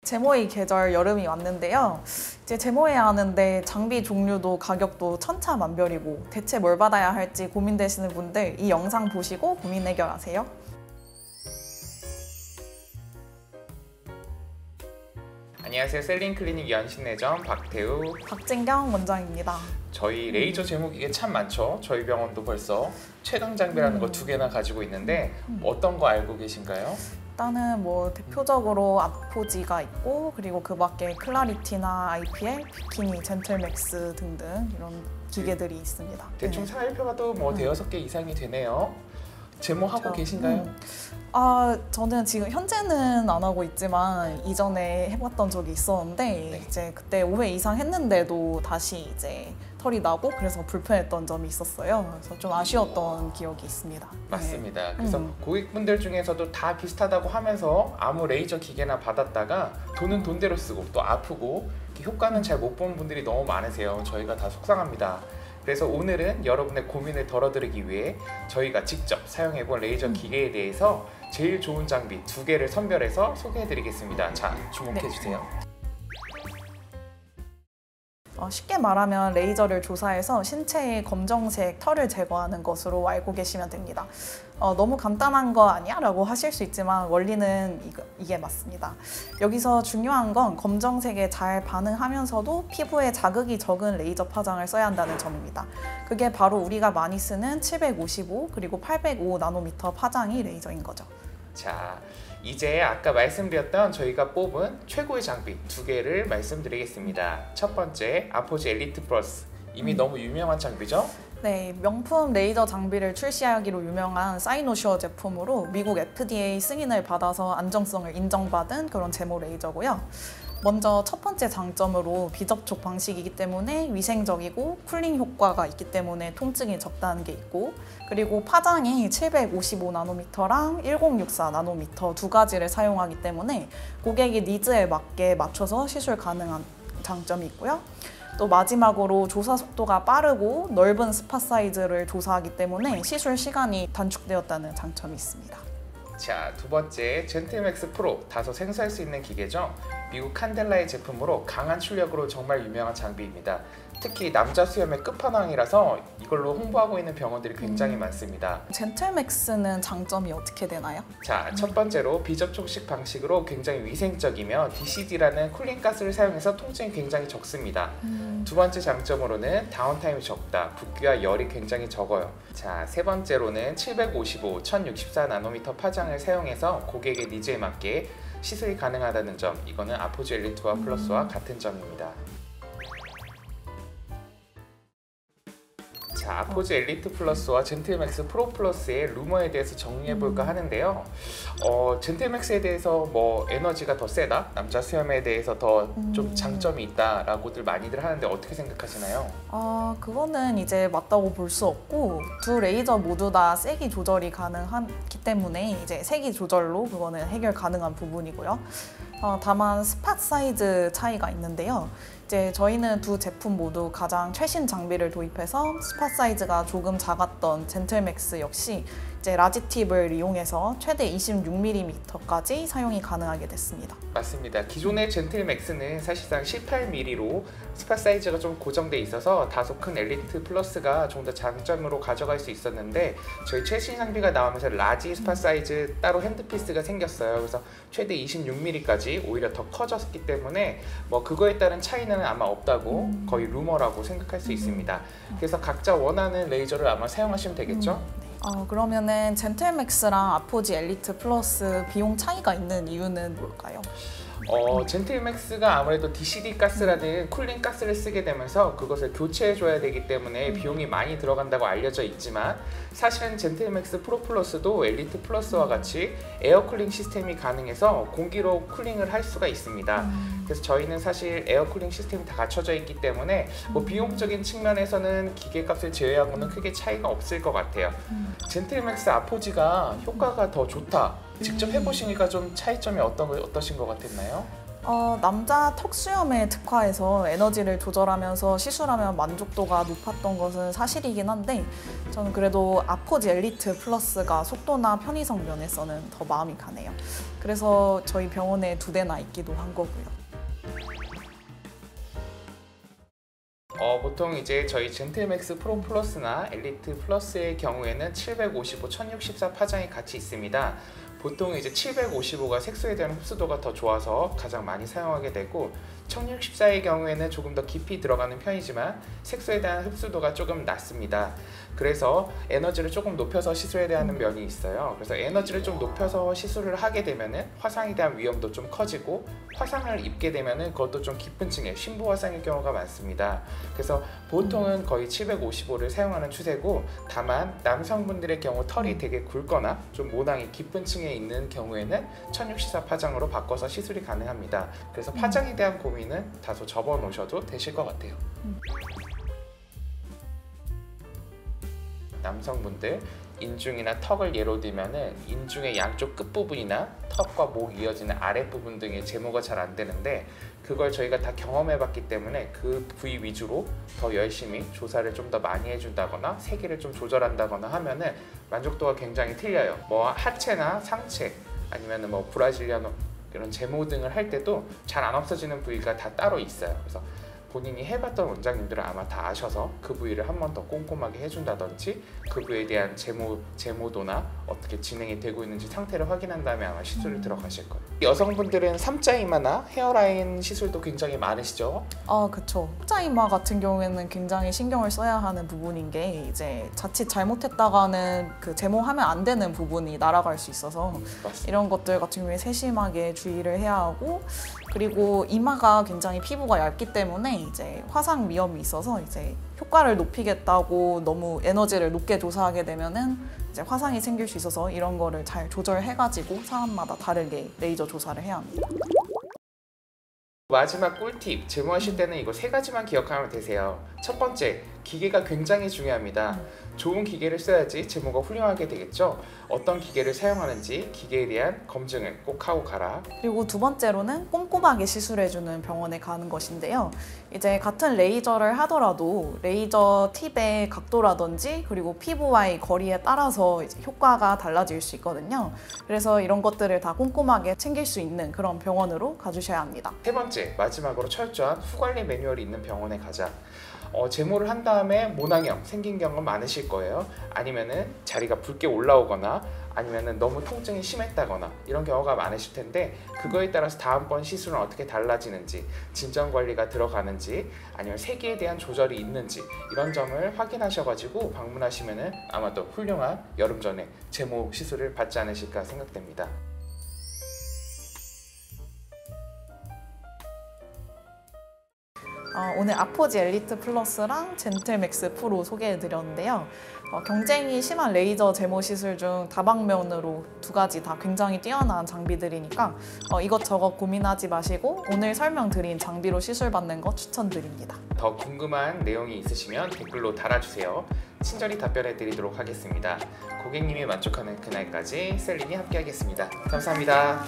제모의 계절 여름이 왔는데요. 이제 제모해야 하는데 장비 종류도 가격도 천차만별이고 대체 뭘 받아야 할지 고민되시는 분들 이 영상 보시고 고민 해결하세요. 안녕하세요. 셀링클리닉 연신내점 박태우, 박진경 원장입니다. 저희 레이저 제모기계 참 많죠. 저희 병원도 벌써 최강 장비라는 거 2개나 가지고 있는데 어떤 거 알고 계신가요? 일단은 대표적으로 아포지가 있고 그리고 그 밖에 클라리티나 IPL, 비키니, 젠틀맥스 등등 이런 기계들이 있습니다. 대충 살펴봐도 5-6개 이상이 되네요. 제모하고 그렇죠. 계신가요? 저는 지금 현재는 안 하고 있지만 이전에 해봤던 적이 있었는데 이제 그때 5회 이상 했는데도 다시 이제 털이 나고 그래서 불편했던 점이 있었어요. 그래서 좀 아쉬웠던 기억이 있습니다. 맞습니다. 그래서 고객분들 중에서도 다 비슷하다고 하면서 아무 레이저 기계나 받았다가 돈은 돈대로 쓰고 또 아프고 효과는 잘 못 본 분들이 너무 많으세요. 저희가 다 속상합니다. 그래서 오늘은 여러분의 고민을 덜어드리기 위해 저희가 직접 사용해본 레이저 기계에 대해서 제일 좋은 장비 2개를 선별해서 소개해드리겠습니다. 자, 주목해주세요. 쉽게 말하면 레이저를 조사해서 신체의 검정색 털을 제거하는 것으로 알고 계시면 됩니다. 너무 간단한 거 아니야? 라고 하실 수 있지만 원리는 이게 맞습니다. 여기서 중요한 건 검정색에 잘 반응하면서도 피부에 자극이 적은 레이저 파장을 써야 한다는 점입니다. 그게 바로 우리가 많이 쓰는 755 그리고 805 나노미터 파장이 레이저인 거죠. 자, 이제 아까 말씀드렸던 저희가 뽑은 최고의 장비 2개를 말씀드리겠습니다. 첫 번째, 아포지 엘리트 플러스. 이미 너무 유명한 장비죠? 네, 명품 레이저 장비를 출시하기로 유명한 사이노슈어 제품으로 미국 FDA 승인을 받아서 안정성을 인정받은 그런 제모 레이저고요. 먼저 첫 번째 장점으로 비접촉 방식이기 때문에 위생적이고 쿨링 효과가 있기 때문에 통증이 적다는 게 있고, 그리고 파장이 755 나노미터랑 1064 나노미터 2가지를 사용하기 때문에 고객의 니즈에 맞게 맞춰서 시술 가능한 장점이 있고요. 또 마지막으로 조사 속도가 빠르고 넓은 스팟 사이즈를 조사하기 때문에 시술 시간이 단축되었다는 장점이 있습니다. 자, 두 번째, 젠틀맥스 프로. 다소 생소할 수 있는 기계죠. 미국 칸델라의 제품으로 강한 출력으로 정말 유명한 장비입니다. 특히 남자 수염의 끝판왕이라서 이걸로 홍보하고 있는 병원들이 굉장히 많습니다. 젠틀맥스는 장점이 어떻게 되나요? 자, 첫 번째로 비접촉식 방식으로 굉장히 위생적이며 DCD라는 쿨링 가스를 사용해서 통증이 굉장히 적습니다. 두 번째 장점으로는 다운타임이 적다. 붓기와 열이 굉장히 적어요. 자, 세 번째로는 755, 1064 나노미터 파장을 사용해서 고객의 니즈에 맞게 시술이 가능하다는 점. 이거는 아포지 엘리트와 플러스와 같은 점입니다. 자, 아포지 엘리트 플러스와 젠틀맥스 프로 플러스의 루머에 대해서 정리해볼까 하는데요. 젠틀맥스에 대해서 에너지가 더 세다? 남자 수염에 대해서 더 좀 장점이 있다 라고들 많이들 하는데 어떻게 생각하시나요? 그거는 이제 맞다고 볼 수 없고 두 레이저 모두 다 세기 조절이 가능하기 때문에 이제 세기 조절로 그거는 해결 가능한 부분이고요. 다만 스팟 사이즈 차이가 있는데요. 이제 저희는 두 제품 모두 가장 최신 장비를 도입해서 스팟 사이즈가 조금 작았던 젠틀맥스 역시 이제 라지 팁을 이용해서 최대 26mm까지 사용이 가능하게 됐습니다. 맞습니다. 기존의 젠틀맥스는 사실상 18mm로 스팟 사이즈가 좀 고정돼 있어서 다소 큰 엘리트 플러스가 좀 더 장점으로 가져갈 수 있었는데 저희 최신 장비가 나오면서 라지 스팟 사이즈 따로 핸드피스가 생겼어요. 그래서 최대 26mm까지 오히려 더 커졌기 때문에 그거에 따른 차이는 아마 없다고 거의 루머라고 생각할 수 있습니다. 그래서 각자 원하는 레이저를 아마 사용하시면 되겠죠? 그러면은 젠틀맥스랑 아포지 엘리트 플러스 비용 차이가 있는 이유는 뭘까요? 젠틀맥스가 아무래도 DCD 가스라는 쿨링 가스를 쓰게 되면서 그것을 교체해줘야 되기 때문에 비용이 많이 들어간다고 알려져 있지만 사실은 젠틀맥스 프로 플러스도 엘리트 플러스와 같이 에어쿨링 시스템이 가능해서 공기로 쿨링을 할 수가 있습니다. 그래서 저희는 사실 에어쿨링 시스템이 다 갖춰져 있기 때문에 비용적인 측면에서는 기계값을 제외하고는 크게 차이가 없을 것 같아요. 젠틀맥스 아포지가 효과가 더 좋다. 직접 해보시니까 좀 차이점이 어떠신 것 같았나요? 남자 턱수염에 특화해서 에너지를 조절하면서 시술하면 만족도가 높았던 것은 사실이긴 한데 저는 그래도 아포지 엘리트 플러스가 속도나 편의성 면에서는 더 마음이 가네요. 그래서 저희 병원에 2대나 있기도 한 거고요. 보통 이제 저희 젠틀맥스 프로 플러스나 엘리트 플러스의 경우에는 755, 1064 파장이 같이 있습니다. 보통 이제 755가 색소에 대한 흡수도가 더 좋아서 가장 많이 사용하게 되고 1064의 경우에는 조금 더 깊이 들어가는 편이지만 색소에 대한 흡수도가 조금 낮습니다. 그래서 에너지를 조금 높여서 시술해야 하는 면이 있어요. 그래서 에너지를 좀 높여서 시술을 하게 되면은 화상에 대한 위험도 좀 커지고 화상을 입게 되면은 그것도 좀 깊은 층에 심부 화상일 경우가 많습니다. 그래서 보통은 거의 755를 사용하는 추세고 다만 남성분들의 경우 털이 되게 굵거나 좀 모낭이 깊은 층에 있는 경우에는 1064 파장으로 바꿔서 시술이 가능합니다. 그래서 파장에 대한 고민은 다소 접어놓으셔도 되실 것 같아요. 남성분들 인중이나 턱을 예로 들면은 인중의 양쪽 끝부분이나 턱과 목 이어지는 아랫부분 등의 제모가 잘 안 되는데 그걸 저희가 다 경험해 봤기 때문에 그 부위 위주로 더 열심히 조사를 좀 더 많이 해준다거나 세기를 좀 조절한다거나 하면은 만족도가 굉장히 틀려요. 뭐 하체나 상체 아니면은 뭐 브라질리아노 이런 제모 등을 할 때도 잘 안 없어지는 부위가 다 따로 있어요. 그래서 본인이 해봤던 원장님들은 아마 다 아셔서 그 부위를 한 번 더 꼼꼼하게 해준다든지 그 부위에 대한 제모도나 어떻게 진행이 되고 있는지 상태를 확인한 다음에 아마 시술을 들어가실 거예요. 여성분들은 3자 이마나 헤어라인 시술도 굉장히 많으시죠? 그쵸. 3자 이마 같은 경우에는 굉장히 신경을 써야 하는 부분인 게 이제 자칫 잘못했다가는 그 제모하면 안 되는 부분이 날아갈 수 있어서 맞습니다. 이런 것들 같은 경우에 세심하게 주의를 해야 하고 그리고 이마가 굉장히 피부가 얇기 때문에 이제 화상 위험이 있어서 이제 효과를 높이겠다고 너무 에너지를 높게 조사하게 되면은 이제 화상이 생길 수 있어서 이런 거를 잘 조절해가지고 사람마다 다르게 레이저 조사를 해야 합니다. 마지막 꿀팁, 제모하실 때는 이거 3가지만 기억하면 되세요. 첫 번째, 기계가 굉장히 중요합니다. 좋은 기계를 써야지 제모가 훌륭하게 되겠죠. 어떤 기계를 사용하는지 기계에 대한 검증을 꼭 하고 가라. 그리고 2번째로는 꼼꼼하게 시술해주는 병원에 가는 것인데요. 이제 같은 레이저를 하더라도 레이저 팁의 각도라든지 그리고 피부와의 거리에 따라서 이제 효과가 달라질 수 있거든요. 그래서 이런 것들을 다 꼼꼼하게 챙길 수 있는 그런 병원으로 가주셔야 합니다. 3번째, 마지막으로 철저한 후관리 매뉴얼이 있는 병원에 가자. 제모를 한 다음에 모낭형 생긴 경우 많으실 거예요. 아니면은 자리가 붉게 올라오거나 아니면은 너무 통증이 심했다거나 이런 경우가 많으실 텐데 그거에 따라서 다음번 시술은 어떻게 달라지는지 진정 관리가 들어가는지 아니면 세기에 대한 조절이 있는지 이런 점을 확인하셔가지고 방문하시면은 아마 또 훌륭한 여름 전에 제모 시술을 받지 않으실까 생각됩니다. 오늘 아포지 엘리트 플러스랑 젠틀맥스 프로 소개해드렸는데요. 경쟁이 심한 레이저 제모 시술 중 다방면으로 2가지 다 굉장히 뛰어난 장비들이니까 이것저것 고민하지 마시고 오늘 설명드린 장비로 시술받는 거 추천드립니다. 더 궁금한 내용이 있으시면 댓글로 달아주세요. 친절히 답변해드리도록 하겠습니다. 고객님이 만족하는 그날까지 셀린이 함께하겠습니다. 감사합니다.